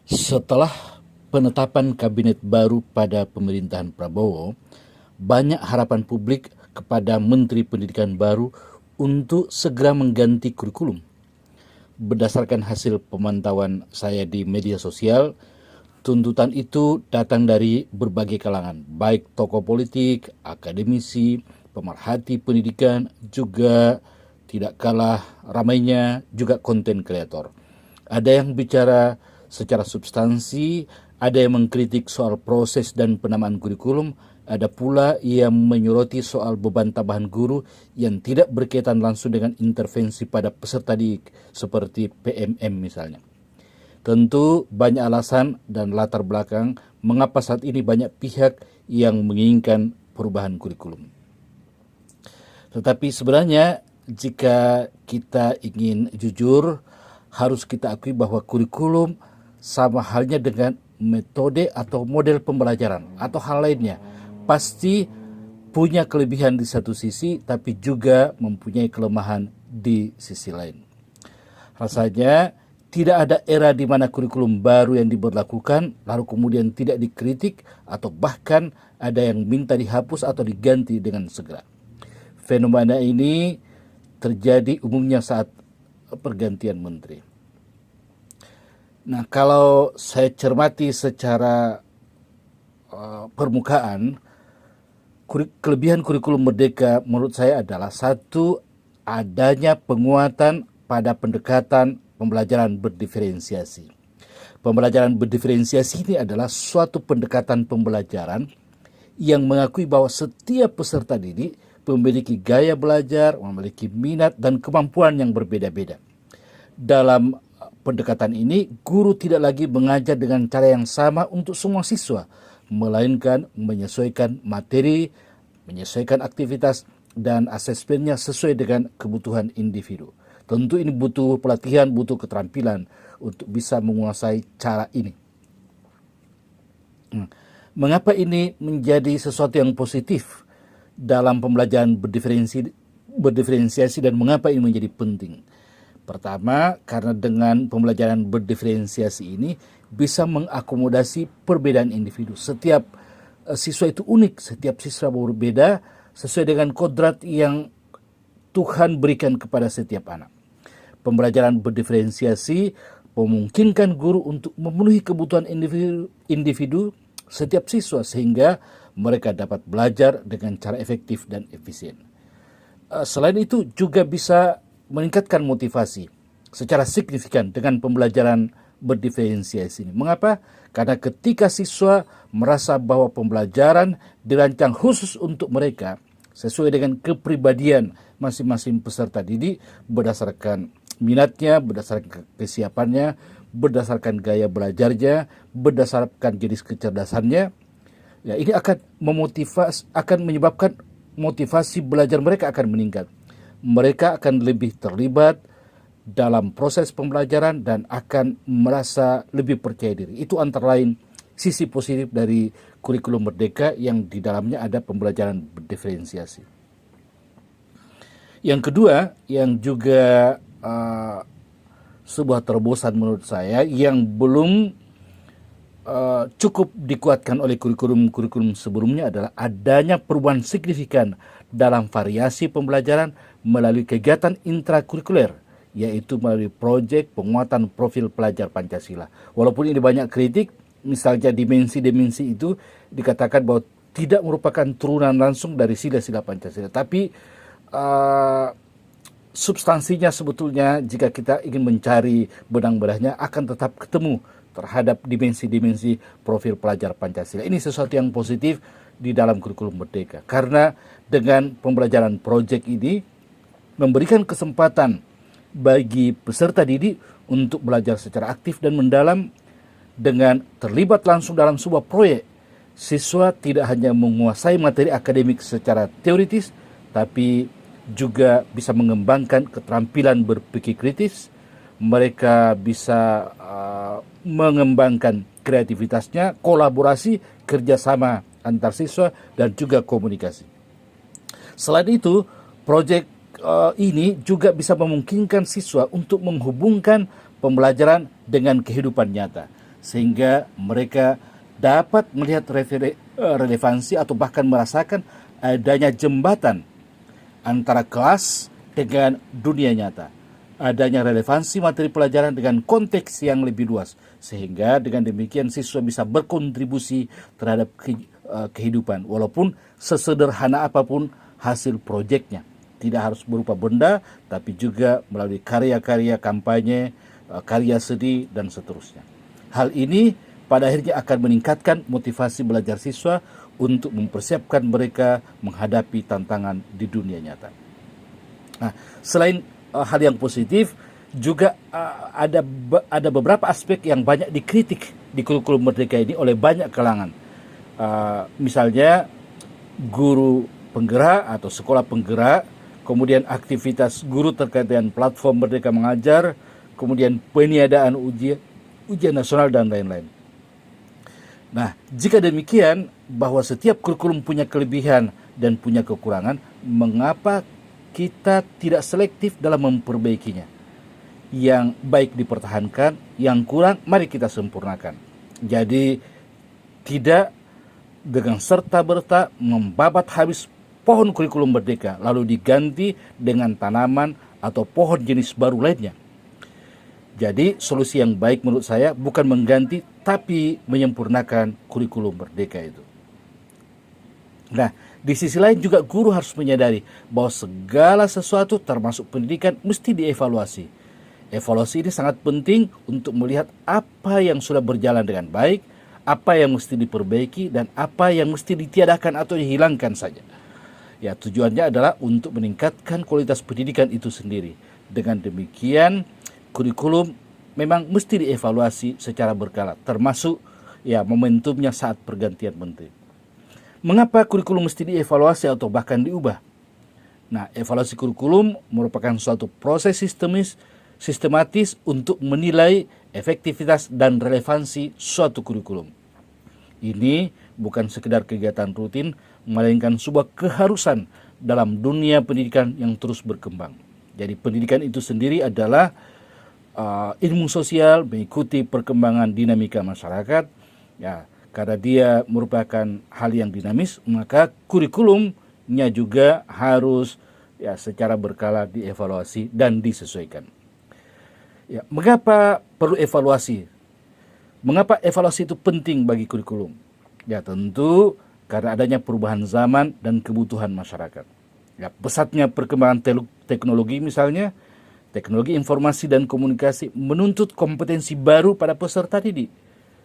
Setelah penetapan kabinet baru pada pemerintahan Prabowo, banyak harapan publik kepada Menteri Pendidikan baru untuk segera mengganti kurikulum. Berdasarkan hasil pemantauan saya di media sosial, tuntutan itu datang dari berbagai kalangan, baik tokoh politik, akademisi, pemerhati pendidikan, juga tidak kalah ramainya juga konten kreator. Ada yang bicara secara substansi, ada yang mengkritik soal proses dan penamaan kurikulum, ada pula yang menyoroti soal beban tambahan guru yang tidak berkaitan langsung dengan intervensi pada peserta didik seperti PMM misalnya. Tentu banyak alasan dan latar belakang mengapa saat ini banyak pihak yang menginginkan perubahan kurikulum. Tetapi sebenarnya jika kita ingin jujur, harus kita akui bahwa kurikulum sama halnya dengan metode atau model pembelajaran atau hal lainnya. Pasti punya kelebihan di satu sisi, tapi juga mempunyai kelemahan di sisi lain. Rasanya tidak ada era di mana kurikulum baru yang diberlakukan lalu kemudian tidak dikritik atau bahkan ada yang minta dihapus atau diganti dengan segera. Fenomena ini terjadi umumnya saat pergantian menteri. Nah, kalau saya cermati secara permukaan, kelebihan kurikulum merdeka menurut saya adalah satu, adanya penguatan pada pendekatan pembelajaran berdiferensiasi. Pembelajaran berdiferensiasi ini adalah suatu pendekatan pembelajaran yang mengakui bahwa setiap peserta didik memiliki gaya belajar, memiliki minat dan kemampuan yang berbeda-beda. Dalam pendekatan ini, guru tidak lagi mengajar dengan cara yang sama untuk semua siswa, melainkan menyesuaikan materi, menyesuaikan aktivitas, dan asesmennya sesuai dengan kebutuhan individu. Tentu ini butuh pelatihan, butuh keterampilan untuk bisa menguasai cara ini. Mengapa ini menjadi sesuatu yang positif dalam pembelajaran berdiferensiasi dan mengapa ini menjadi penting? Pertama, karena dengan pembelajaran berdiferensiasi ini bisa mengakomodasi perbedaan individu. Setiap siswa itu unik, setiap siswa berbeda sesuai dengan kodrat yang Tuhan berikan kepada setiap anak. Pembelajaran berdiferensiasi memungkinkan guru untuk memenuhi kebutuhan individu setiap siswa sehingga mereka dapat belajar dengan cara efektif dan efisien. Selain itu juga bisa meningkatkan motivasi secara signifikan dengan pembelajaran berdiferensiasi ini. Mengapa? Karena ketika siswa merasa bahwa pembelajaran dirancang khusus untuk mereka sesuai dengan kepribadian masing-masing peserta didik berdasarkan minatnya, berdasarkan kesiapannya, berdasarkan gaya belajarnya, berdasarkan jenis kecerdasannya, ya ini akan menyebabkan motivasi belajar mereka akan meningkat. Mereka akan lebih terlibat dalam proses pembelajaran dan akan merasa lebih percaya diri. Itu antara lain sisi positif dari kurikulum merdeka yang di dalamnya ada pembelajaran berdiferensiasi. Yang kedua, yang juga sebuah terobosan menurut saya yang belum cukup dikuatkan oleh kurikulum sebelumnya adalah adanya perubahan signifikan dalam variasi pembelajaran melalui kegiatan intrakurikuler, yaitu melalui proyek penguatan profil pelajar Pancasila. Walaupun ini banyak kritik, misalnya dimensi-dimensi itu dikatakan bahwa tidak merupakan turunan langsung dari sila-sila Pancasila, tapi substansinya sebetulnya jika kita ingin mencari benang-benangnya akan tetap ketemu terhadap dimensi-dimensi profil pelajar Pancasila. Ini sesuatu yang positif di dalam kurikulum merdeka. Karena dengan pembelajaran proyek ini memberikan kesempatan bagi peserta didik untuk belajar secara aktif dan mendalam dengan terlibat langsung dalam sebuah proyek. Siswa tidak hanya menguasai materi akademik secara teoritis, tapi juga bisa mengembangkan keterampilan berpikir kritis. Mereka bisa mengembangkan kreativitasnya, kolaborasi, kerjasama antar siswa, dan juga komunikasi. Selain itu, proyek ini juga bisa memungkinkan siswa untuk menghubungkan pembelajaran dengan kehidupan nyata. sehingga mereka dapat melihat relevansi atau bahkan merasakan adanya jembatan antara kelas dengan dunia nyata. Adanya relevansi materi pelajaran dengan konteks yang lebih luas, sehingga dengan demikian siswa bisa berkontribusi terhadap kehidupan, walaupun sesederhana apapun hasil proyeknya. Tidak harus berupa benda, tapi juga melalui karya-karya kampanye, karya seni, dan seterusnya. Hal ini pada akhirnya akan meningkatkan motivasi belajar siswa untuk mempersiapkan mereka menghadapi tantangan di dunia nyata. Nah, selain hal yang positif, juga ada beberapa aspek yang banyak dikritik di kurikulum Merdeka ini oleh banyak kalangan. Misalnya guru penggerak atau sekolah penggerak, kemudian aktivitas guru terkait dengan platform Merdeka Mengajar, kemudian peniadaan ujian nasional dan lain-lain. Nah, jika demikian, bahwa setiap kurikulum punya kelebihan dan punya kekurangan, mengapa kita tidak selektif dalam memperbaikinya? Yang baik dipertahankan, yang kurang mari kita sempurnakan. Jadi tidak dengan serta-merta membabat habis pohon kurikulum Merdeka lalu diganti dengan tanaman atau pohon jenis baru lainnya. Jadi solusi yang baik menurut saya bukan mengganti tapi menyempurnakan kurikulum Merdeka itu. Nah, di sisi lain juga guru harus menyadari bahwa segala sesuatu termasuk pendidikan mesti dievaluasi. Evaluasi ini sangat penting untuk melihat apa yang sudah berjalan dengan baik, apa yang mesti diperbaiki, dan apa yang mesti ditiadakan atau dihilangkan saja. Ya, tujuannya adalah untuk meningkatkan kualitas pendidikan itu sendiri. Dengan demikian, kurikulum memang mesti dievaluasi secara berkala, termasuk ya momentumnya saat pergantian menteri. Mengapa kurikulum mesti dievaluasi atau bahkan diubah? Nah, evaluasi kurikulum merupakan suatu proses sistematis untuk menilai efektivitas dan relevansi suatu kurikulum. Ini bukan sekedar kegiatan rutin, melainkan sebuah keharusan dalam dunia pendidikan yang terus berkembang. Jadi pendidikan itu sendiri adalah ilmu sosial mengikuti perkembangan dinamika masyarakat. Ya, karena dia merupakan hal yang dinamis, maka kurikulumnya juga harus ya secara berkala dievaluasi dan disesuaikan. Ya, mengapa perlu evaluasi? Mengapa evaluasi itu penting bagi kurikulum? Ya, tentu karena adanya perubahan zaman dan kebutuhan masyarakat. Ya, pesatnya perkembangan teknologi misalnya, teknologi informasi dan komunikasi menuntut kompetensi baru pada peserta didik.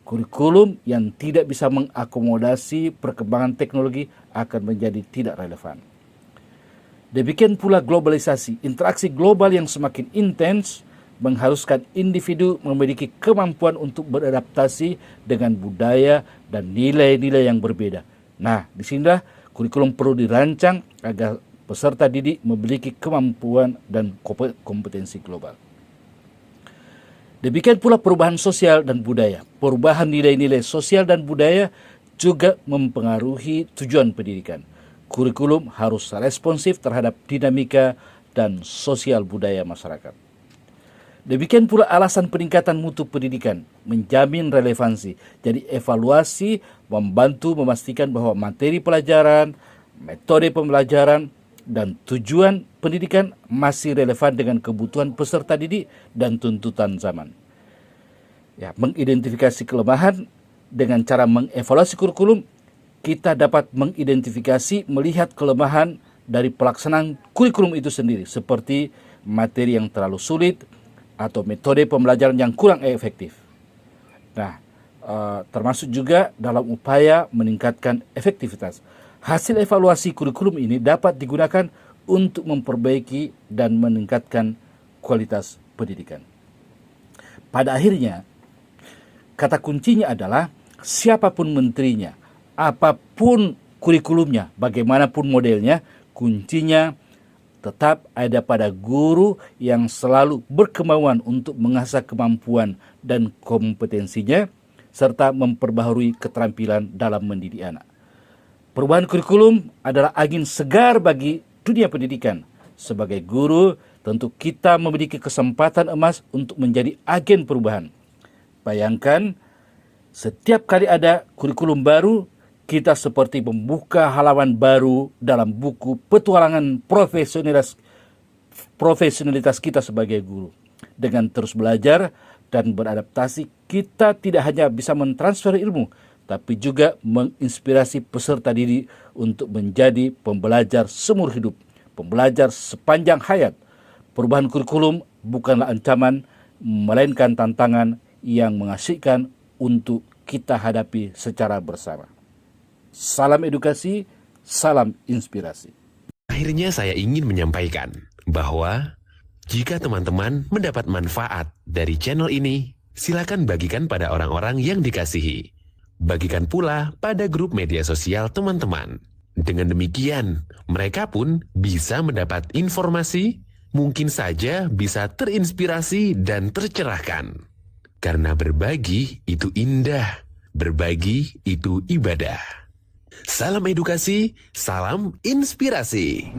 Kurikulum yang tidak bisa mengakomodasi perkembangan teknologi akan menjadi tidak relevan. Demikian pula globalisasi, interaksi global yang semakin intens mengharuskan individu memiliki kemampuan untuk beradaptasi dengan budaya dan nilai-nilai yang berbeda. Nah, disinilah kurikulum perlu dirancang agar peserta didik memiliki kemampuan dan kompetensi global. Demikian pula perubahan sosial dan budaya. Perubahan nilai-nilai sosial dan budaya juga mempengaruhi tujuan pendidikan. Kurikulum harus responsif terhadap dinamika dan sosial budaya masyarakat. Demikian pula alasan peningkatan mutu pendidikan, menjamin relevansi. Jadi evaluasi membantu memastikan bahwa materi pelajaran, metode pembelajaran, dan tujuan pendidikan masih relevan dengan kebutuhan peserta didik dan tuntutan zaman. Ya, mengidentifikasi kelemahan dengan cara mengevaluasi kurikulum, kita dapat mengidentifikasi melihat kelemahan dari pelaksanaan kurikulum itu sendiri, seperti materi yang terlalu sulit atau metode pembelajaran yang kurang efektif. Nah, termasuk juga dalam upaya meningkatkan efektivitas. Hasil evaluasi kurikulum ini dapat digunakan untuk memperbaiki dan meningkatkan kualitas pendidikan. Pada akhirnya, kata kuncinya adalah siapapun menterinya, apapun kurikulumnya, bagaimanapun modelnya, kuncinya tetap ada pada guru yang selalu berkemauan untuk mengasah kemampuan dan kompetensinya, serta memperbaharui keterampilan dalam mendidik anak. Perubahan kurikulum adalah angin segar bagi dunia pendidikan. Sebagai guru, tentu kita memiliki kesempatan emas untuk menjadi agen perubahan. Bayangkan Setiap kali ada kurikulum baru, kita seperti membuka halaman baru dalam buku petualangan profesionalitas kita sebagai guru. Dengan terus belajar dan beradaptasi, kita tidak hanya bisa mentransfer ilmu, tapi juga menginspirasi peserta didik untuk menjadi pembelajar seumur hidup, pembelajar sepanjang hayat. Perubahan kurikulum bukanlah ancaman, melainkan tantangan yang mengasihkan untuk kita hadapi secara bersama. Salam edukasi, salam inspirasi. Akhirnya saya ingin menyampaikan bahwa jika teman-teman mendapat manfaat dari channel ini, silakan bagikan pada orang-orang yang dikasihi. Bagikan pula pada grup media sosial teman-teman. Dengan demikian, mereka pun bisa mendapat informasi, mungkin saja bisa terinspirasi dan tercerahkan. Karena berbagi itu indah, berbagi itu ibadah. Salam edukasi, salam inspirasi.